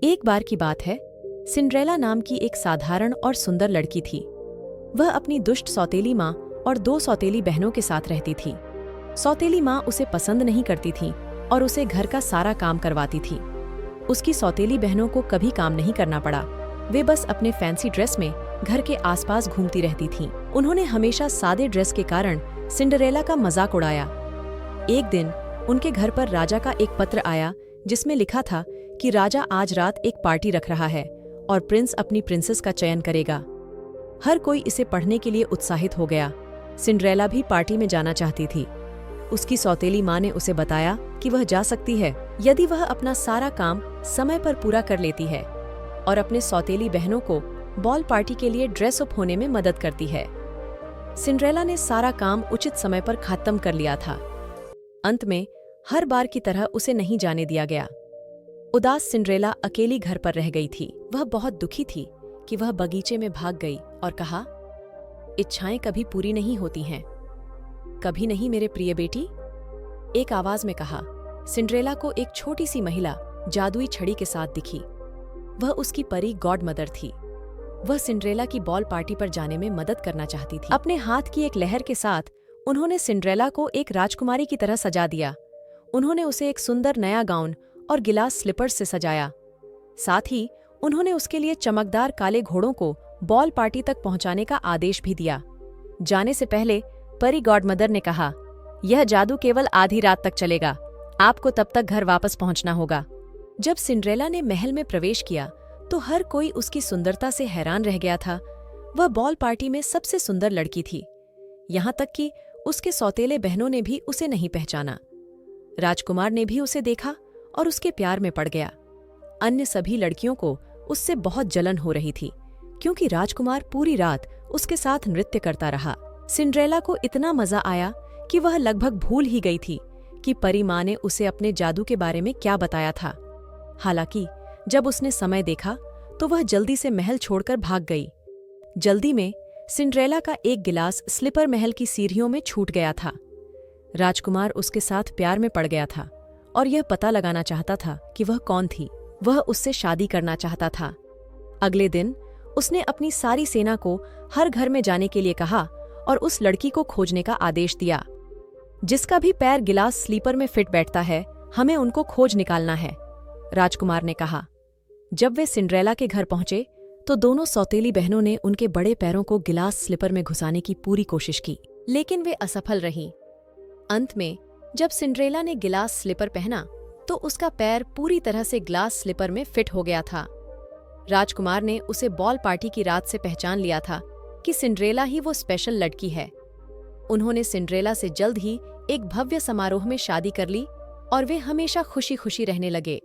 एक बार की बात है, सिंड्रेला नाम की एक साधारण और सुंदर लड़की थी। वह अपनी दुष्ट सौतेली माँ और 2 सौतेली बहनों के साथ रहती थी। सौतेली माँ उसे पसंद नहीं करती थी और उसे घर का सारा काम करवाती थी। उसकी सौतेली बहनों को कभी काम नहीं करना पड़ा। वे बस अपने फैंसी ड्रेस में घर के आसपास घूमती रहती थीं। उन्होंने हमेशा सादे ड्रेस के कारण सिंड्रेला का मजाक उड़ाया। एक दिन उनके घर पर राजा का एक पत्र आया जिसमें लिखा था कि राजा आज रात एक पार्टी रख रहा है और प्रिंस अपनी प्रिंसेस का चयन करेगा। हर कोई इसे पढ़ने के लिए उत्साहित हो गया। सिंड्रेला भी पार्टी में जाना चाहती थी। उसकी सौतेली माँ ने उसे बताया कि वह जा सकती है यदि वह अपना सारा काम समय पर पूरा कर लेती है और अपने सौतेली बहनों को बॉल पार्टी के लिए ड्रेस अप होने में मदद करती है। सिंड्रेला ने सारा काम उचित समय पर खत्म कर लिया था। अंत में हर बार की तरह उसे नहीं जाने दिया गया। उदास सिंड्रेला अकेली घर पर रह गई थी। वह बहुत दुखी थी कि वह बगीचे में भाग गई और कहा, इच्छाएं कभी पूरी नहीं होती हैं। कभी नहीं मेरे प्रिय बेटी, एक आवाज में कहा। सिंड्रेला को एक छोटी सी महिला जादुई छड़ी के साथ दिखी। वह उसकी परी गॉड मदर थी। वह सिंड्रेला की बॉल पार्टी पर जाने में मदद करना चाहती थी। अपने हाथ की एक लहर के साथ उन्होंने सिंड्रेला को एक राजकुमारी की तरह सजा दिया। उन्होंने उसे एक सुंदर नया गाउन और गिलास स्लीपर्स से सजाया। साथ ही उन्होंने उसके लिए चमकदार काले घोड़ों को बॉल पार्टी तक पहुंचाने का आदेश भी दिया। जाने से पहले परी गॉडमदर ने कहा, यह जादू केवल आधी रात तक चलेगा। आपको तब तक घर वापस पहुंचना होगा। जब सिंड्रेला ने महल में प्रवेश किया तो हर कोई उसकी सुंदरता से हैरान रह गया था। वह बॉल पार्टी में सबसे सुंदर लड़की थी। यहाँ तक कि उसके सौतेले बहनों ने भी उसे नहीं पहचाना। राजकुमार ने भी उसे देखा और उसके प्यार में पड़ गया। अन्य सभी लड़कियों को उससे बहुत जलन हो रही थी क्योंकि राजकुमार पूरी रात उसके साथ नृत्य करता रहा। सिंड्रेला को इतना मजा आया कि वह लगभग भूल ही गई थी कि परी माँ ने उसे अपने जादू के बारे में क्या बताया था। हालांकि जब उसने समय देखा तो वह जल्दी से महल छोड़कर भाग गई। जल्दी में सिंड्रेला का एक गिलास स्लीपर महल की सीढ़ियों में छूट गया था। राजकुमार उसके साथ प्यार में पड़ गया था और यह पता लगाना चाहता था कि वह कौन थी। वह उससे शादी करना चाहता था। अगले दिन उसने अपनी सारी सेना को हर घर में जाने के लिए कहा और उस लड़की को खोजने का आदेश दिया। जिसका भी पैर गिलास स्लीपर में फिट बैठता है, हमें उनको खोज निकालना है, राजकुमार ने कहा। जब वे सिंड्रेला के घर पहुंचे तो दोनों सौतेली बहनों ने उनके बड़े पैरों को गिलास स्लीपर में घुसाने की पूरी कोशिश की, लेकिन वे असफल रहीं। अंत में जब सिंड्रेला ने गिलास स्लीपर पहना तो उसका पैर पूरी तरह से ग्लास स्लीपर में फिट हो गया था। राजकुमार ने उसे बॉल पार्टी की रात से पहचान लिया था कि सिंड्रेला ही वो स्पेशल लड़की है। उन्होंने सिंड्रेला से जल्द ही एक भव्य समारोह में शादी कर ली और वे हमेशा खुशी खुशी रहने लगे।